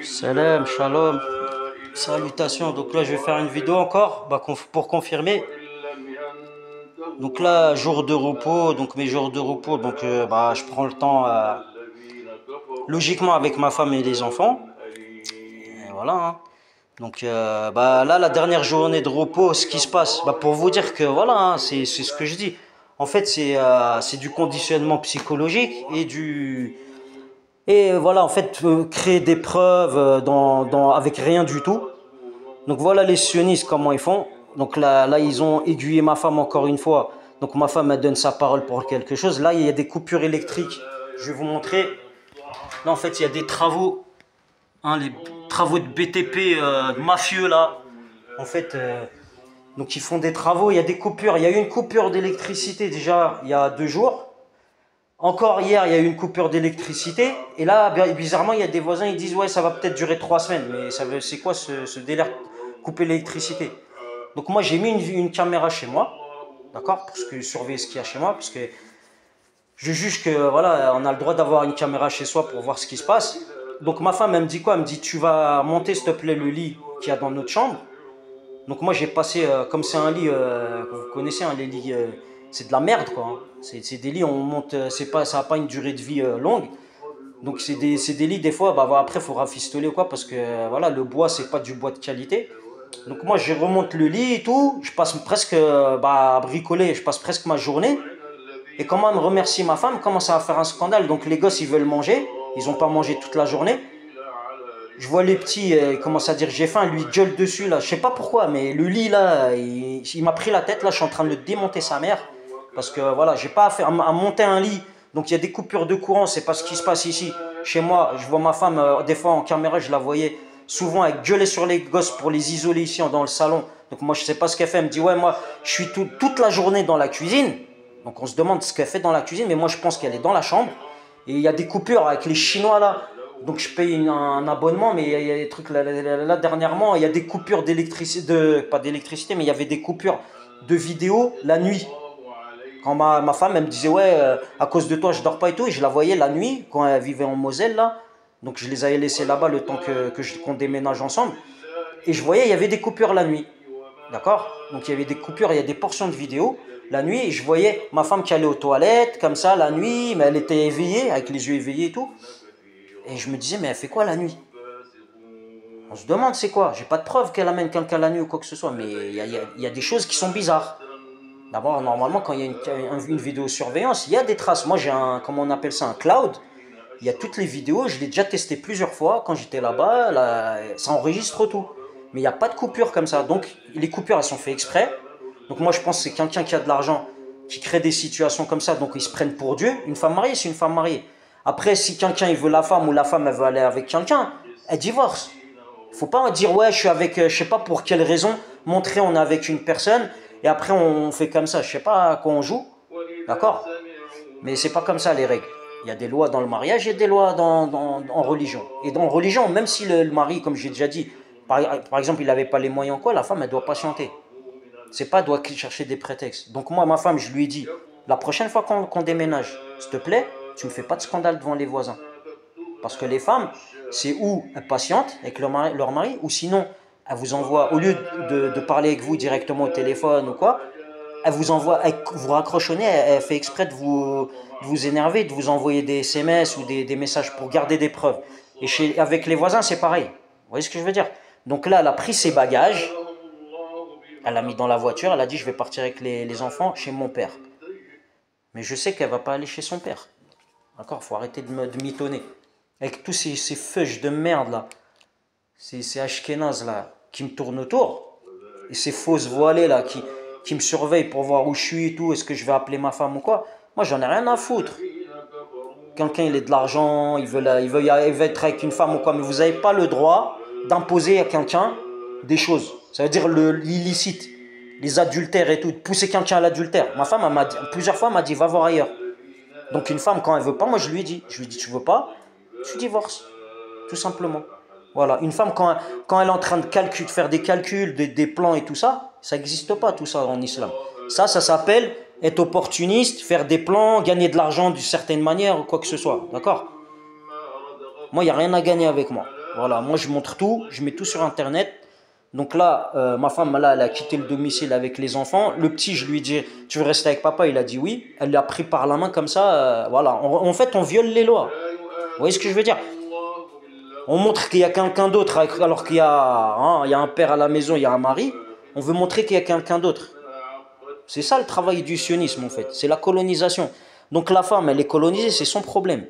Salam, shalom, salutations. Donc là, je vais faire une vidéo encore pour confirmer. Donc là, jour de repos, donc mes jours de repos, donc je prends le temps logiquement avec ma femme et les enfants. Et voilà, hein. Donc là, la dernière journée de repos, ce qui se passe, pour vous dire que voilà, hein, c'est ce que je dis. En fait, c'est du conditionnement psychologique et voilà, en fait, créer des preuves avec rien du tout. Donc voilà les sionistes, comment ils font. Donc là, ils ont aiguillé ma femme encore une fois. Donc ma femme, elle donne sa parole pour quelque chose. Là, il y a des coupures électriques. Je vais vous montrer. Là, en fait, il y a des travaux, hein, les travaux de BTP mafieux, là. En fait, donc ils font des travaux, il y a des coupures. Il y a eu une coupure d'électricité déjà il y a 2 jours. Encore hier, il y a eu une coupure d'électricité. Et là, bizarrement, il y a des voisins, ils disent, ouais, ça va peut-être durer 3 semaines. Mais c'est quoi ce délire couper l'électricité? Donc moi, j'ai mis une caméra chez moi, d'accord, pour surveiller ce qu'il y a chez moi, parce que je juge que voilà, on a le droit d'avoir une caméra chez soi pour voir ce qui se passe. Donc ma femme, elle me dit quoi? Elle me dit, tu vas monter, s'il te plaît, le lit qu'il y a dans notre chambre. Donc moi, j'ai passé, comme c'est un lit, vous connaissez, hein, les lits, c'est de la merde, quoi, hein. C'est des lits, on monte, ça n'a pas une durée de vie longue. Donc c'est des lits, des fois, après, il faut rafistoler ou quoi, parce que voilà, le bois, c'est pas du bois de qualité. Donc moi, je remonte le lit et tout, je passe presque à bricoler, je passe presque ma journée. Et comment elle me remercie ma femme, commence à faire un scandale. Donc les gosses, ils veulent manger, ils n'ont pas mangé toute la journée. Je vois les petits, ils commencent à dire j'ai faim, lui gueule dessus là, je sais pas pourquoi, mais le lit là, il m'a pris la tête là, je suis en train de le démonter sa mère. Parce que voilà, j'ai pas à monter un lit, donc il y a des coupures de courant, c'est pas ce qui se passe ici. Chez moi, je vois ma femme, des fois en caméra, je la voyais souvent elle gueulait sur les gosses pour les isoler ici dans le salon. Donc moi je sais pas ce qu'elle fait, elle me dit ouais moi je suis toute la journée dans la cuisine. Donc on se demande ce qu'elle fait dans la cuisine, mais moi je pense qu'elle est dans la chambre. Et il y a des coupures avec les Chinois là. Donc je paye un abonnement, mais il y a des trucs là, dernièrement, il y a des coupures d'électricité, pas d'électricité, mais il y avait des coupures de vidéo la nuit. Quand ma femme, elle me disait, ouais, à cause de toi, je dors pas et tout, et je la voyais la nuit, quand elle vivait en Moselle, là. Donc je les avais laissés là-bas le temps qu'on déménage ensemble. Et je voyais, il y avait des coupures la nuit. D'accord? Donc il y avait des coupures, il y a des portions de vidéo la nuit, et je voyais ma femme qui allait aux toilettes, comme ça, la nuit, mais elle était éveillée, avec les yeux éveillés et tout. Et je me disais, mais elle fait quoi la nuit? On se demande c'est quoi. J'ai pas de preuve qu'elle amène quelqu'un la nuit ou quoi que ce soit, mais il y a des choses qui sont bizarres. D'abord, normalement, quand il y a une vidéosurveillance, il y a des traces. Moi, j'ai comment on appelle ça, un cloud. Il y a toutes les vidéos, je l'ai déjà testé plusieurs fois. Quand j'étais là-bas, ça enregistre tout. Mais il n'y a pas de coupure comme ça. Donc, les coupures, elles sont faites exprès. Donc, moi, je pense que c'est quelqu'un qui a de l'argent, qui crée des situations comme ça. Donc, ils se prennent pour Dieu. Une femme mariée, c'est une femme mariée. Après, si quelqu'un il veut la femme ou la femme elle veut aller avec quelqu'un, elle divorce. Faut pas dire ouais, je suis avec, je sais pas pour quelle raison, montrer on est avec une personne et après on fait comme ça. Je sais pas à quoi on joue, d'accord? Mais c'est pas comme ça les règles. Il y a des lois dans le mariage et des lois en religion. Et dans religion, même si le mari, comme j'ai déjà dit, par exemple, il n'avait pas les moyens quoi, la femme elle doit patienter. C'est pas doit chercher des prétextes. Donc moi, ma femme, je lui ai dit, la prochaine fois qu'on déménage, s'il te plaît, tu me fais pas de scandale devant les voisins. Parce que les femmes, c'est ou elles patientent avec leur mari, ou sinon, elles vous envoient, au lieu de parler avec vous directement au téléphone ou quoi, elle vous envoie, elle vous raccroche au nez, elle fait exprès de vous énerver, de vous envoyer des SMS ou des messages pour garder des preuves. Et avec les voisins, c'est pareil. Vous voyez ce que je veux dire? Donc là, elle a pris ses bagages, elle l'a mis dans la voiture, elle a dit je vais partir avec les enfants chez mon père. Mais je sais qu'elle va pas aller chez son père. D'accord? Faut arrêter de mitonner. Avec tous ces feuilles de merde là, ces ashkénazes là, qui me tournent autour, et ces fausses voilées là, qui me surveillent pour voir où je suis et tout, est-ce que je vais appeler ma femme ou quoi. Moi j'en ai rien à foutre. Quelqu'un il a de l'argent, il veut être avec une femme ou quoi, mais vous n'avez pas le droit d'imposer à quelqu'un des choses. Ça veut dire l'illicite, les adultères et tout, de pousser quelqu'un à l'adultère. Ma femme, plusieurs fois, m'a dit va voir ailleurs. Donc une femme, quand elle veut pas, moi je lui dis tu veux pas, tu divorces, tout simplement. Voilà, une femme quand elle est en train de faire des calculs, des plans et tout ça, ça n'existe pas tout ça en islam. Ça s'appelle être opportuniste, faire des plans, gagner de l'argent d'une certaine manière ou quoi que ce soit, d'accord? Moi, il n'y a rien à gagner avec moi. Voilà, moi je montre tout, je mets tout sur Internet. Donc là, ma femme, là, elle a quitté le domicile avec les enfants. Le petit, je lui dis, tu veux rester avec papa? Il a dit oui. Elle l'a pris par la main comme ça. Voilà. En fait, on viole les lois. Vous voyez ce que je veux dire? On montre qu'il y a quelqu'un d'autre alors qu'il y a, hein, il y a un père à la maison, il y a un mari. On veut montrer qu'il y a quelqu'un d'autre. C'est ça le travail du sionisme en fait. C'est la colonisation. Donc la femme, elle est colonisée, c'est son problème.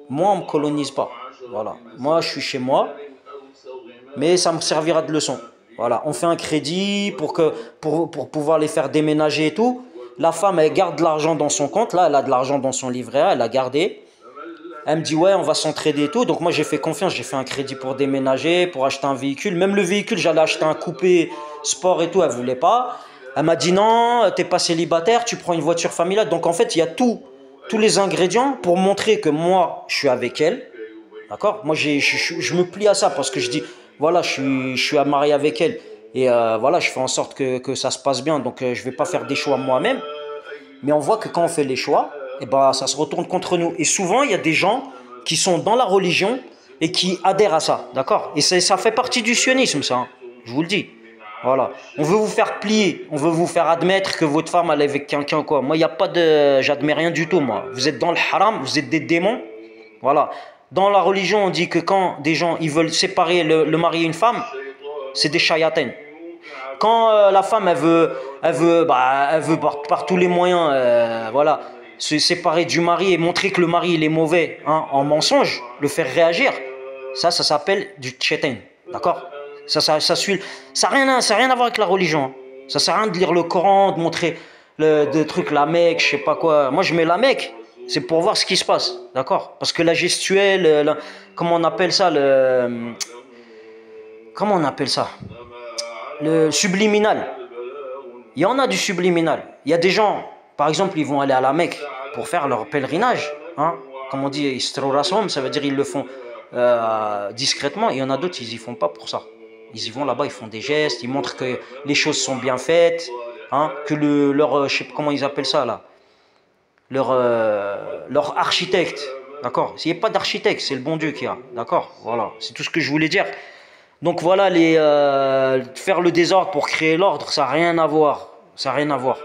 Moi, on ne me colonise pas. Voilà. Moi, je suis chez moi, mais ça me servira de leçon. Voilà. On fait un crédit pour pouvoir les faire déménager et tout. La femme, elle garde de l'argent dans son compte. Là, elle a de l'argent dans son livret A, elle a gardé. Elle me dit, ouais, on va s'entraider et tout. Donc moi, j'ai fait confiance. J'ai fait un crédit pour déménager, pour acheter un véhicule. Même le véhicule, j'allais acheter un coupé sport et tout. Elle voulait pas. Elle m'a dit, non, t'es pas célibataire, tu prends une voiture familiale. Donc en fait, il y a tous les ingrédients pour montrer que moi, je suis avec elle. D'accord? Moi, je me plie à ça parce que je dis, voilà, je suis marié avec elle. Et voilà, je fais en sorte que ça se passe bien. Donc, je ne vais pas faire des choix moi-même. Mais on voit que quand on fait les choix, eh ben, ça se retourne contre nous. Et souvent, il y a des gens qui sont dans la religion et qui adhèrent à ça. D'accord? Et ça fait partie du sionisme, ça. Hein. Je vous le dis. Voilà. On veut vous faire plier. On veut vous faire admettre que votre femme, elle est avec quelqu'un, quoi. Moi, il n'y a pas de. J'admets rien du tout, moi. Vous êtes dans le haram, vous êtes des démons. Voilà. Dans la religion, on dit que quand des gens ils veulent séparer le mari et une femme, c'est des shayatins. Quand la femme elle veut par tous les moyens, voilà, se séparer du mari et montrer que le mari il est mauvais, hein, en mensonge, le faire réagir, ça s'appelle du tchétain, d'accord? Ça n'a rien à voir avec la religion. Hein. Ça sert à rien de lire le Coran, de montrer des trucs, la Mecque, je sais pas quoi. Moi, je mets la Mecque, c'est pour voir ce qui se passe, d'accord? Parce que la gestuelle, comment on appelle ça, comment on appelle ça? Le subliminal. Il y en a du subliminal. Il y a des gens, par exemple, ils vont aller à la Mecque pour faire leur pèlerinage. Hein? Comme on dit, istrorasom, ça veut dire ils le font discrètement. Et il y en a d'autres, ils y font pas pour ça. Ils y vont là-bas, ils font des gestes, ils montrent que les choses sont bien faites, hein? Que je sais pas comment ils appellent ça là, leur architecte, d'accord? S'il n'y a pas d'architecte, c'est le bon Dieu qui a, d'accord? Voilà, c'est tout ce que je voulais dire. Donc voilà, faire le désordre pour créer l'ordre, ça n'a rien à voir. Ça n'a rien à voir.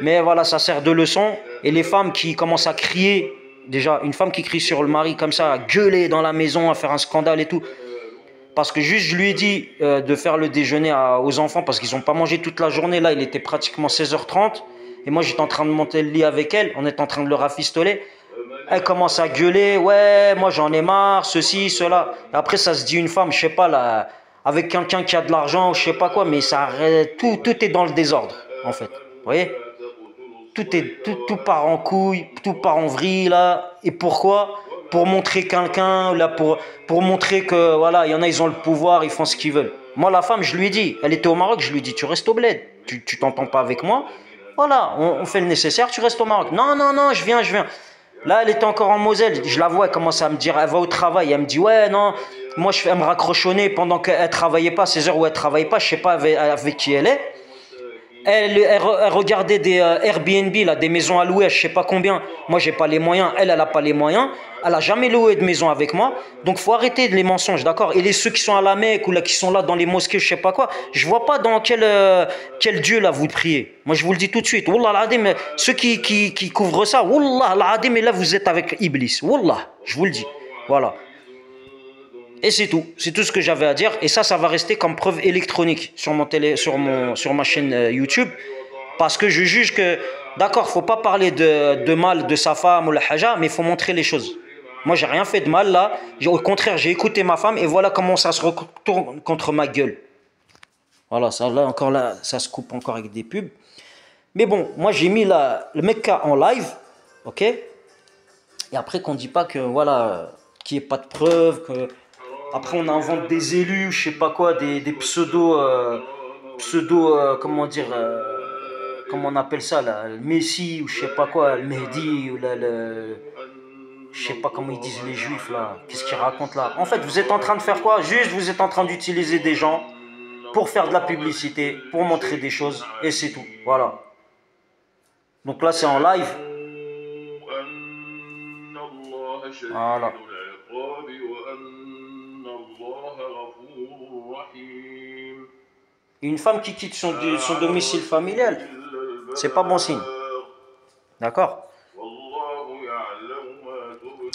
Mais voilà, ça sert de leçon. Et les femmes qui commencent à crier, déjà, une femme qui crie sur le mari comme ça, à gueuler dans la maison, à faire un scandale et tout. Parce que juste, je lui ai dit de faire le déjeuner aux enfants parce qu'ils n'ont pas mangé toute la journée. Là, il était pratiquement 16h30. Et moi, j'étais en train de monter le lit avec elle. On est en train de le rafistoler. Elle commence à gueuler, ouais, moi j'en ai marre, ceci, cela. Et après, ça se dit une femme, je sais pas, là, avec quelqu'un qui a de l'argent, je sais pas quoi, mais tout est dans le désordre, en fait. Vous voyez? Tout part en couille, tout part en vrille, là. Et pourquoi? Pour montrer quelqu'un, là, pour montrer que, voilà, il y en a, ils ont le pouvoir, ils font ce qu'ils veulent. Moi, la femme, je lui ai dit, elle était au Maroc, je lui ai dit, tu restes au bled, tu t'entends pas avec moi. Voilà, on fait le nécessaire, tu restes au Maroc. Non, non, non, je viens, je viens. Là, elle était encore en Moselle. Je la vois, elle commence à me dire, elle va au travail. Elle me dit, ouais, non, moi, elle me raccrochonnait pendant qu'elle travaillait pas, ces heures où elle travaillait pas, je sais pas avec qui elle est. Elle regardait des Airbnb, là, des maisons à louer, je sais pas combien. Moi, j'ai pas les moyens. Elle a pas les moyens. Elle a jamais loué de maison avec moi. Donc, faut arrêter les mensonges, d'accord? Et ceux qui sont à la Mecque ou là, qui sont là dans les mosquées, je sais pas quoi, je vois pas dans quel Dieu là vous priez. Moi, je vous le dis tout de suite. Wallah al-Adim, ceux qui couvrent ça, Wallah al-Adim, et là, vous êtes avec Iblis. Wallah, je vous le dis. Voilà. Et c'est tout. C'est tout ce que j'avais à dire. Et ça va rester comme preuve électronique sur ma chaîne YouTube. Parce que je juge que, d'accord, faut pas parler de mal de sa femme ou la haja, mais il faut montrer les choses. Moi, j'ai rien fait de mal là. Au contraire, j'ai écouté ma femme et voilà comment ça se retourne contre ma gueule. Voilà, ça là encore là, ça se coupe encore avec des pubs. Mais bon, moi j'ai mis le Mecca en live, ok? Et après qu'on dit pas que voilà, qu'il n'y ait pas de preuves, que après on invente des élus, je sais pas quoi, des pseudo, comment dire, comment on appelle ça là, le Messie ou je sais pas quoi, le Mehdi ou je sais pas comment ils disent les juifs là, qu'est-ce qu'ils racontent là. En fait, vous êtes en train de faire quoi? Juste, vous êtes en train d'utiliser des gens pour faire de la publicité, pour montrer des choses, et c'est tout. Voilà. Donc là, c'est en live. Voilà. Une femme qui quitte son domicile familial, c'est pas bon signe. D'accord?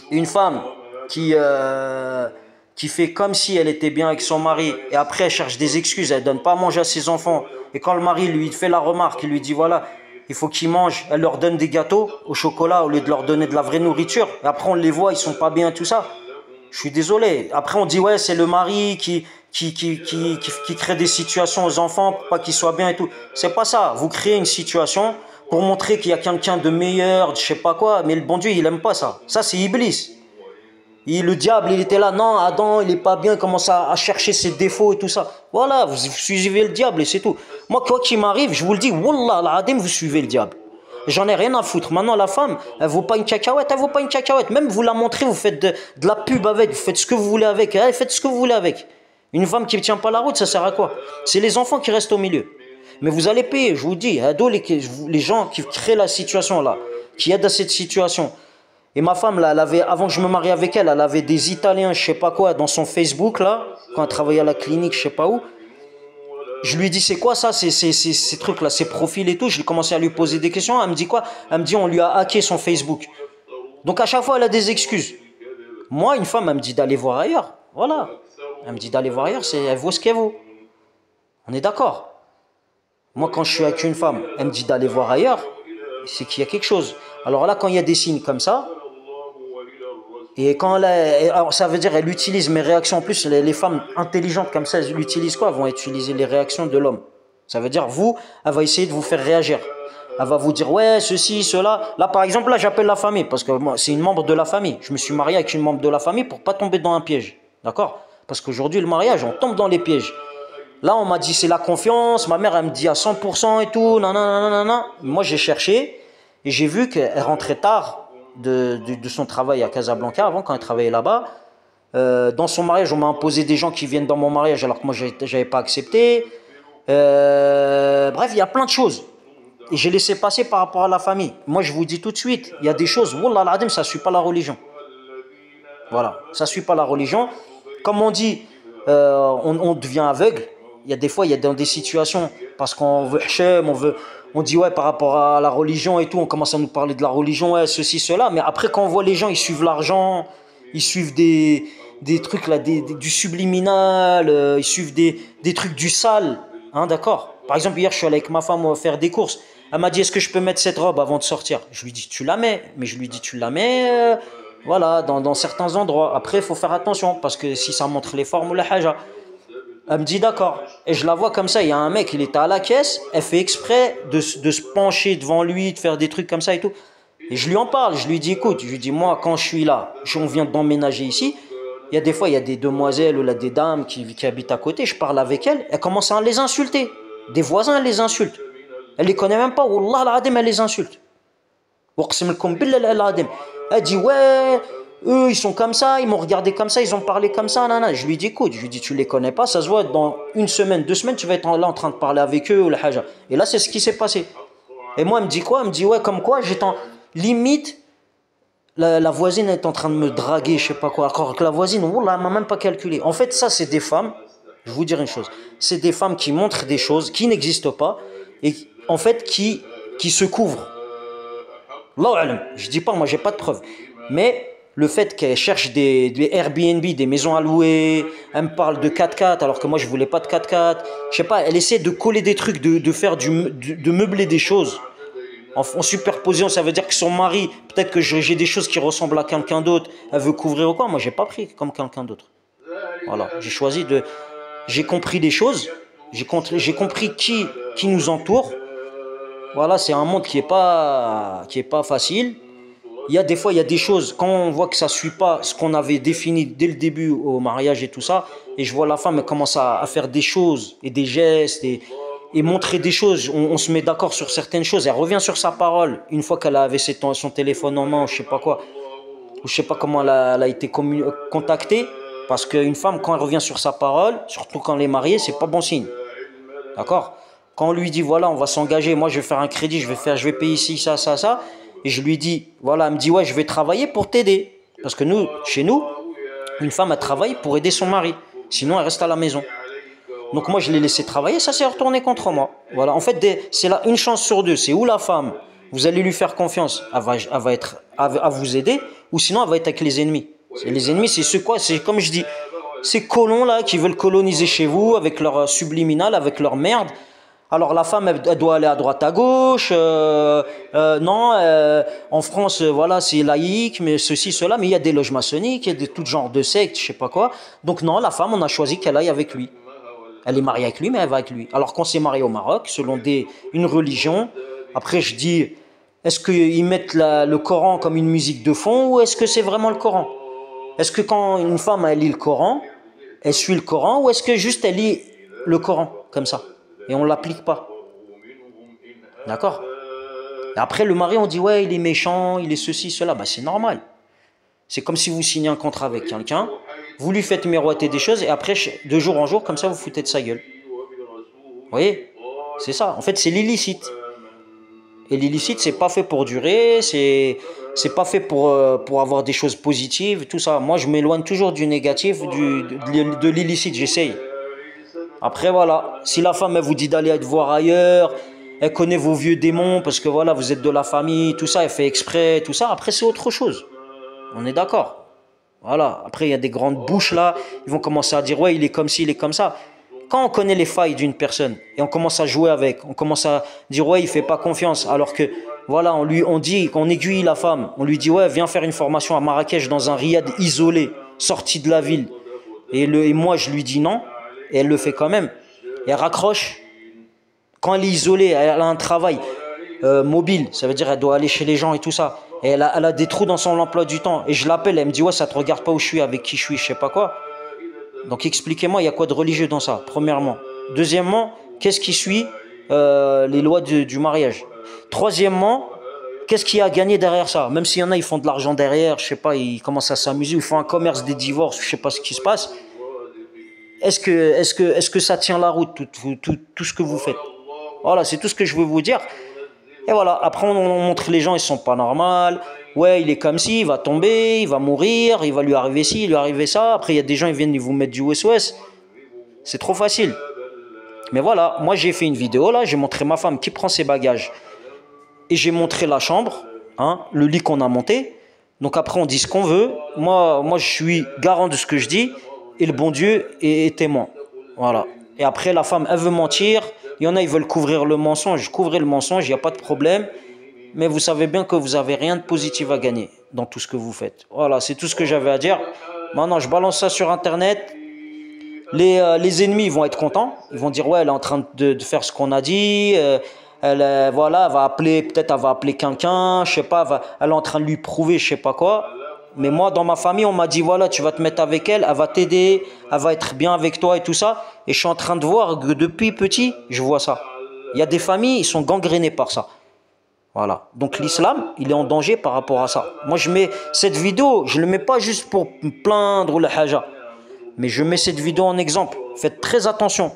Une femme qui, euh, qui fait comme si elle était bien avec son mari et après elle cherche des excuses, elle donne pas à manger à ses enfants. Et quand le mari lui fait la remarque, il lui dit voilà, il faut qu'ils mangent, elle leur donne des gâteaux au chocolat au lieu de leur donner de la vraie nourriture. Et après on les voit, ils sont pas bien, tout ça. Je suis désolé. Après on dit ouais, c'est le mari qui crée des situations aux enfants pour pas qu'ils soient bien et tout. C'est pas ça. Vous créez une situation pour montrer qu'il y a quelqu'un de meilleur, je sais pas quoi, mais le bon Dieu, il aime pas ça. Ça, c'est Iblis. Le diable, il était là, non, Adam, il est pas bien, il commence à chercher ses défauts et tout ça. Voilà, vous suivez le diable et c'est tout. Moi, quoi qu'il m'arrive, je vous le dis, Wallah, al-Adim, vous suivez le diable. J'en ai rien à foutre. Maintenant, la femme, elle vaut pas une cacahuète, elle vaut pas une cacahuète. Même vous la montrez, vous faites de la pub avec, vous faites ce que vous voulez avec, faites ce que vous voulez avec. Une femme qui ne tient pas la route, ça sert à quoi? C'est les enfants qui restent au milieu. Mais vous allez payer, je vous dis, les gens qui créent la situation là, qui aident à cette situation. Et ma femme, là, avant que je me marie avec elle, elle avait des Italiens, je sais pas quoi, dans son Facebook là, quand elle travaillait à la clinique, je sais pas où. Je lui dis, c'est quoi ça, ces trucs là, ces profils et tout. Je commencé à lui poser des questions. Elle me dit quoi? Elle me dit, on lui a hacké son Facebook. Donc à chaque fois, elle a des excuses. Moi, une femme, elle me dit d'aller voir ailleurs. Voilà. Elle me dit d'aller voir ailleurs, elle vaut ce qu'elle vaut. On est d'accord. Moi, quand je suis avec une femme, elle me dit d'aller voir ailleurs, c'est qu'il y a quelque chose. Alors là, quand il y a des signes comme ça, et quand alors ça veut dire elle utilise mes réactions. En plus, les femmes intelligentes comme ça, elles utilisent quoi? Elles vont utiliser les réactions de l'homme. Ça veut dire, elle va essayer de vous faire réagir. Elle va vous dire, ouais, ceci, cela. Là, par exemple, là, j'appelle la famille, parce que moi, c'est une membre de la famille. Je me suis marié avec une membre de la famille pour pas tomber dans un piège. D'accord? Parce qu'aujourd'hui, le mariage, on tombe dans les pièges. Là, on m'a dit, c'est la confiance. Ma mère, elle me dit à 100% et tout. Nanana. Moi, j'ai cherché et j'ai vu qu'elle rentrait tard de son travail à Casablanca, avant, quand elle travaillait là-bas. Dans son mariage, on m'a imposé des gens qui viennent dans mon mariage alors que moi, j'avais pas accepté. Bref, il y a plein de choses. Et j'ai laissé passer par rapport à la famille. Moi, je vous dis tout de suite, il y a des choses, Wallah al-Adim, ça ne suit pas la religion. Voilà, ça ne suit pas la religion. Comme on dit, on devient aveugle. Il y a des fois, il y a dans des situations, parce qu'on veut Hachem, on dit ouais par rapport à la religion et tout, on commence à nous parler de la religion, ouais, ceci, cela, mais après quand on voit les gens, ils suivent l'argent, ils suivent des trucs là, du subliminal, ils suivent des trucs du sale, hein, d'accord? Par exemple, hier je suis allé avec ma femme faire des courses, elle m'a dit est-ce que je peux mettre cette robe avant de sortir? Je lui dis tu la mets, mais je lui dis tu la mets, voilà, dans certains endroits. Après il faut faire attention, parce que si ça montre les formes ou la haja. Elle me dit d'accord. Et je la vois comme ça, il y a un mec, il était à la caisse, elle fait exprès de se pencher devant lui, de faire des trucs comme ça et tout. Et je lui en parle, je lui dis écoute, je lui dis moi quand je suis là, on vient d'emménager ici, il y a des fois, il y a des demoiselles ou là, des dames qui habitent à côté, je parle avec elles commencent à les insulter. Des voisins, elles les insultent. Elle les connaît même pas, Wallah al-Adim, elle les insulte. Elle dit ouais, eux ils sont comme ça, ils m'ont regardé comme ça, ils ont parlé comme ça, nanana. Je lui dis écoute, je lui dis tu les connais pas, ça se voit dans une semaine, 2 semaines, tu vas être là en train de parler avec eux ou la haja. Et là c'est ce qui s'est passé. Et moi elle me dit quoi? Elle me dit ouais comme quoi j'étais en limite, la voisine est en train de me draguer, je sais pas quoi. Alors que la voisine, wallah, elle m'a même pas calculé. En fait ça c'est des femmes, je vais vous dire une chose, c'est des femmes qui montrent des choses qui n'existent pas et en fait qui se couvrent. Allahu alam. Je dis pas, moi j'ai pas de preuves. Mais le fait qu'elle cherche des Airbnb, des maisons à louer, elle me parle de 4x4 alors que moi je voulais pas de 4x4. Je sais pas, elle essaie de coller des trucs, de faire de meubler des choses. En superposition, ça veut dire que son mari, peut-être que j'ai des choses qui ressemblent à quelqu'un d'autre, elle veut couvrir ou quoi. Moi j'ai pas pris comme quelqu'un d'autre. Voilà, j'ai compris des choses, j'ai compris qui nous entoure. Voilà, c'est un monde qui est pas facile. Il y a des fois, il y a des choses, quand on voit que ça ne suit pas ce qu'on avait défini dès le début au mariage et tout ça, et je vois la femme, elle commence à faire des choses et des gestes et montrer des choses, on se met d'accord sur certaines choses, elle revient sur sa parole une fois qu'elle avait son téléphone en main, ou je sais pas quoi, ou je sais pas comment elle a été contactée, parce qu'une femme, quand elle revient sur sa parole, surtout quand elle est mariée, c'est pas bon signe. D'accord? Quand on lui dit, voilà, on va s'engager, moi je vais faire un crédit, je vais payer ici, ça, et je lui dis, voilà, elle me dit, ouais, je vais travailler pour t'aider. Parce que chez nous, une femme, elle travaille pour aider son mari. Sinon, elle reste à la maison. Donc moi, je l'ai laissé travailler, ça s'est retourné contre moi. Voilà. En fait, c'est là une chance sur deux. C'est où la femme, vous allez lui faire confiance, elle va vous aider, ou sinon elle va être avec les ennemis. Les ennemis, c'est ce quoi? C'est comme je dis, ces colons là qui veulent coloniser chez vous avec leur subliminal, avec leur merde. Alors la femme, elle doit aller à droite, à gauche. Non, en France, voilà, c'est laïque, mais ceci, cela. Mais il y a des loges maçonniques, il y a tout genre de sectes, je sais pas quoi. Donc non, la femme, on a choisi qu'elle aille avec lui. Elle est mariée avec lui, mais elle va avec lui. Alors qu'on s'est marié au Maroc, selon une religion. Après, je dis, est-ce qu'ils mettent le Coran comme une musique de fond ou est-ce que c'est vraiment le Coran? Est-ce que quand une femme, elle lit le Coran, elle suit le Coran ou est-ce que juste elle lit le Coran comme ça et on ne l'applique pas? D'accord? Et après, le mari, on dit, ouais, il est méchant, il est ceci, cela. Ben, c'est normal. C'est comme si vous signez un contrat avec quelqu'un, vous lui faites miroiter des choses et après, de jour en jour, comme ça, vous foutez de sa gueule. Vous voyez? C'est ça. En fait, c'est l'illicite. Et l'illicite, c'est pas fait pour durer, c'est pas fait pour avoir des choses positives, tout ça. Moi, je m'éloigne toujours du négatif, de l'illicite, j'essaye. Après, voilà, si la femme, elle vous dit d'aller te voir ailleurs, elle connaît vos vieux démons, parce que voilà, vous êtes de la famille, tout ça, elle fait exprès, tout ça, après, c'est autre chose. On est d'accord. Voilà, après, il y a des grandes bouches là, ils vont commencer à dire, ouais, il est comme ci, il est comme ça. Quand on connaît les failles d'une personne et on commence à jouer avec, on commence à dire ouais il fait pas confiance, alors que voilà on dit qu'on aiguille la femme, on lui dit ouais viens faire une formation à Marrakech dans un riad isolé, sorti de la ville, et moi je lui dis non et elle le fait quand même, et elle raccroche. Quand elle est isolée, elle a un travail mobile, ça veut dire elle doit aller chez les gens et tout ça, et elle a des trous dans son emploi du temps, et je l'appelle, elle me dit ouais ça te regarde pas où je suis, avec qui je suis, je sais pas quoi. Donc expliquez-moi, il y a quoi de religieux dans ça, premièrement. Deuxièmement, qu'est-ce qui suit les lois du mariage? Troisièmement, qu'est-ce qu'il y a à gagner derrière ça? Même s'il y en a, ils font de l'argent derrière, je sais pas, ils commencent à s'amuser, ils font un commerce des divorces, je sais pas ce qui se passe. Est-ce que ça tient la route, tout ce que vous faites? Voilà, c'est tout ce que je veux vous dire. Et voilà, après on montre les gens, ils sont pas normaux. Ouais, il est comme ci, il va tomber, il va mourir, il va lui arriver ci, il lui arriver ça. Après, il y a des gens, ils viennent vous mettre du SOS. C'est trop facile. Mais voilà, moi j'ai fait une vidéo là, j'ai montré ma femme qui prend ses bagages. Et j'ai montré la chambre, hein, le lit qu'on a monté. Donc après, on dit ce qu'on veut. Moi, je suis garant de ce que je dis. Et le bon Dieu est témoin. Voilà. Et après, la femme, elle veut mentir. Il y en a, ils veulent couvrir le mensonge. Couvrez le mensonge, il n'y a pas de problème. Mais vous savez bien que vous n'avez rien de positif à gagner dans tout ce que vous faites. Voilà, c'est tout ce que j'avais à dire. Maintenant, je balance ça sur Internet. Les ennemis vont être contents. Ils vont dire, ouais, elle est en train de faire ce qu'on a dit. Voilà, peut-être elle va appeler quelqu'un. Je sais pas, elle est en train de lui prouver, je sais pas quoi. Mais moi, dans ma famille, on m'a dit, voilà, tu vas te mettre avec elle, elle va t'aider, elle va être bien avec toi et tout ça. Et je suis en train de voir que depuis petit, je vois ça. Il y a des familles, ils sont gangrénés par ça. Voilà. Donc l'islam, il est en danger par rapport à ça. Moi, je mets cette vidéo, je ne le mets pas juste pour me plaindre ou la haja. Mais je mets cette vidéo en exemple. Faites très attention.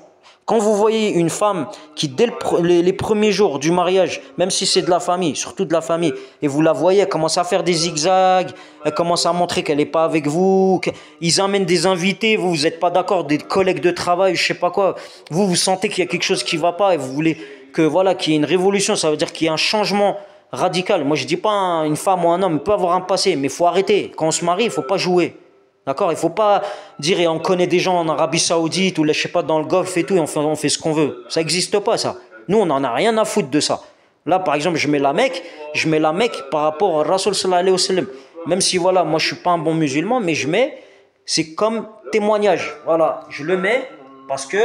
Quand vous voyez une femme qui, dès les premiers jours du mariage, même si c'est de la famille, surtout de la famille, et vous la voyez, elle commence à faire des zigzags, elle commence à montrer qu'elle n'est pas avec vous, ils amènent des invités, vous n'êtes pas d'accord, des collègues de travail, je sais pas quoi, vous sentez qu'il y a quelque chose qui ne va pas et vous voulez que voilà, qu'il y ait une révolution, ça veut dire qu'il y a un changement radical. Moi, je ne dis pas une femme ou un homme peut avoir un passé, mais il faut arrêter. Quand on se marie, il ne faut pas jouer. D'accord? Il ne faut pas dire et on connaît des gens en Arabie Saoudite ou là, je sais pas, dans le Golfe et tout, et on fait ce qu'on veut. Ça n'existe pas, ça. Nous, on n'en a rien à foutre de ça. Là, par exemple, je mets la Mecque par rapport au Rasul sallallahu alayhi wa sallam. Même si, voilà, moi, je ne suis pas un bon musulman, mais c'est comme témoignage. Voilà, je le mets parce que,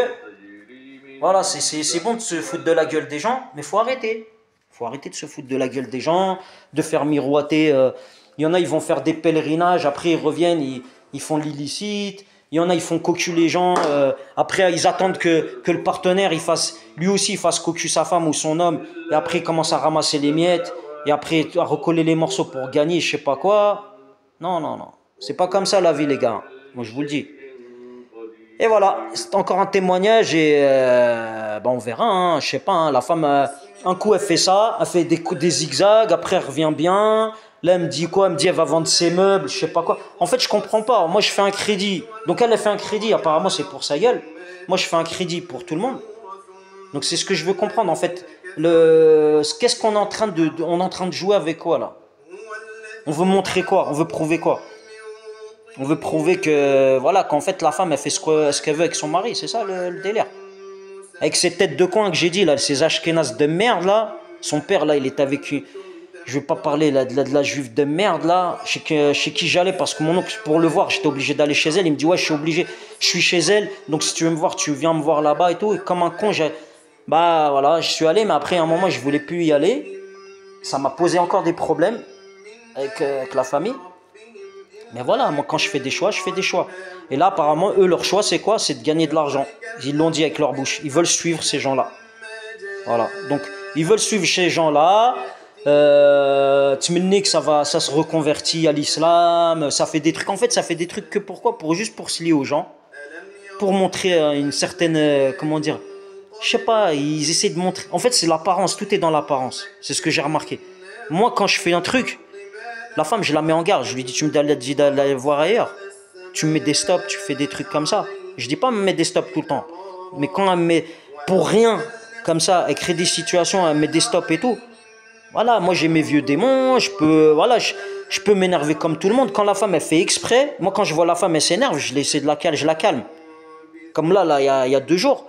voilà, c'est bon de se foutre de la gueule des gens, mais il faut arrêter. Il faut arrêter de se foutre de la gueule des gens, de faire miroiter. Il y en a, ils vont faire des pèlerinages, après ils reviennent, ils font l'illicite. Il y en a, ils font cocu les gens. Après, ils attendent que le partenaire, lui aussi, il fasse cocu sa femme ou son homme. Et après, il commence à ramasser les miettes. Et après, à recoller les morceaux pour gagner, je sais pas quoi. Non, non, non. C'est pas comme ça la vie, les gars. Moi, je vous le dis. Et voilà, c'est encore un témoignage et on verra, je sais pas, la femme, un coup elle fait ça, elle fait des zigzags, après elle revient bien, Là, elle me dit quoi? Elle me dit elle va vendre ses meubles, je sais pas quoi. En fait, je comprends pas. Moi, je fais un crédit. Donc, elle a fait un crédit. Apparemment, c'est pour sa gueule. Moi, je fais un crédit pour tout le monde. Donc, c'est ce que je veux comprendre. En fait, qu'est-ce qu'on est en train on est en train de jouer avec quoi là? On veut montrer quoi? On veut prouver quoi? On veut prouver que, voilà, qu'en fait, la femme, elle fait ce qu'elle veut avec son mari. C'est ça le délire. Avec ces têtes de coin que j'ai dit là, ces ashkénazes de merde là. Son père là, il est avec je vais pas parler là, de la juive de merde là, chez qui j'allais parce que mon oncle, pour le voir, j'étais obligé d'aller chez elle. Il me dit ouais, je suis obligé, je suis chez elle, donc si tu veux me voir, tu viens me voir là-bas et tout. Et comme un con, bah voilà, je suis allé, mais après à un moment, je voulais plus y aller. Ça m'a posé encore des problèmes avec la famille. Mais voilà, moi quand je fais des choix, je fais des choix. Et là, apparemment, eux, leur choix, c'est quoi? C'est de gagner de l'argent. Ils l'ont dit avec leur bouche. Ils veulent suivre ces gens-là. Voilà. Donc, ils veulent suivre ces gens-là. Tu me dis que ça se reconvertit à l'islam. Ça fait des trucs. En fait, ça fait des trucs que pourquoi? Juste pour se lier aux gens. Pour montrer une certaine. Comment dire? Je sais pas. Ils essaient de montrer. En fait, c'est l'apparence. Tout est dans l'apparence. C'est ce que j'ai remarqué. Moi, quand je fais un truc, la femme, je la mets en garde. Je lui dis, tu me dis d'aller voir ailleurs. Tu me mets des stops, tu fais des trucs comme ça. Je dis pas me mettre des stops tout le temps. Mais quand elle me met pour rien, comme ça, elle crée des situations, elle met des stops et tout. Voilà, moi j'ai mes vieux démons, je peux m'énerver comme tout le monde. Quand la femme elle fait exprès, moi quand je vois la femme elle s'énerve, je l'essaie de la calmer, je la calme. Comme là, il y a 2 jours,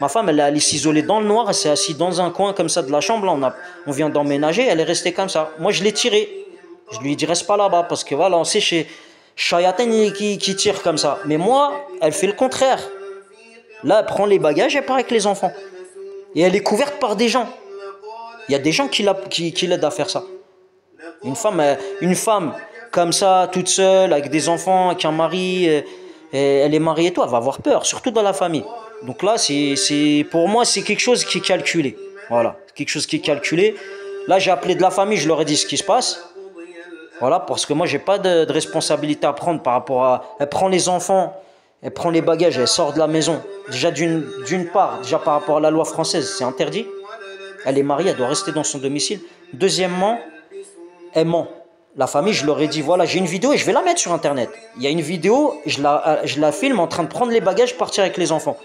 ma femme elle est allée s'isoler dans le noir, elle s'est assise dans un coin comme ça de la chambre, là, on vient d'emménager, elle est restée comme ça. Moi je l'ai tirée. Je lui ai dit reste pas là-bas parce que voilà, on sait chez Chayatin qui tire comme ça. Mais moi, elle fait le contraire. Là, elle prend les bagages, elle part avec les enfants. Et elle est couverte par des gens. Il y a des gens qui l'aident à faire ça. Une femme comme ça, toute seule, avec des enfants, avec un mari, elle est mariée et tout, elle va avoir peur, surtout dans la famille. Donc là, pour moi, c'est quelque chose qui est calculé. Voilà, quelque chose qui est calculé. Là, j'ai appelé de la famille, je leur ai dit ce qui se passe. Voilà, parce que moi, j'ai pas de responsabilité à prendre par rapport à... Elle prend les enfants, elle prend les bagages, elle sort de la maison. Déjà, d'une part, déjà par rapport à la loi française, c'est interdit. Elle est mariée, elle doit rester dans son domicile. Deuxièmement, elle ment. La famille, je leur ai dit, voilà, j'ai une vidéo et je vais la mettre sur Internet. Il y a une vidéo, je la filme en train de prendre les bagages, partir avec les enfants.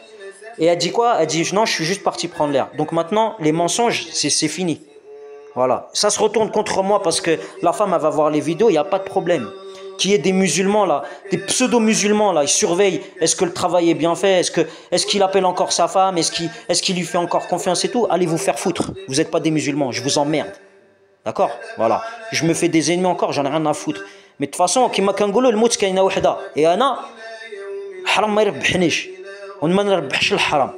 Et elle dit quoi? Elle dit, non, je suis juste parti prendre l'air. Donc maintenant, les mensonges, c'est fini. Voilà. Ça se retourne contre moi parce que la femme, elle va voir les vidéos, il n'y a pas de problème. Qu'il y ait des musulmans là, des pseudo-musulmans là, ils surveillent, est-ce que le travail est bien fait, est-ce qu'il appelle encore sa femme, est-ce qu'il lui fait encore confiance et tout. Allez vous faire foutre, vous n'êtes pas des musulmans, je vous emmerde. D'accord? Voilà. Je me fais des ennemis encore, j'en ai rien à foutre. Mais de toute façon, كما كنقولوا الموت كاينه وحده. Et أنا حرام ما يربحنيش. On ne me ربحش الحرام.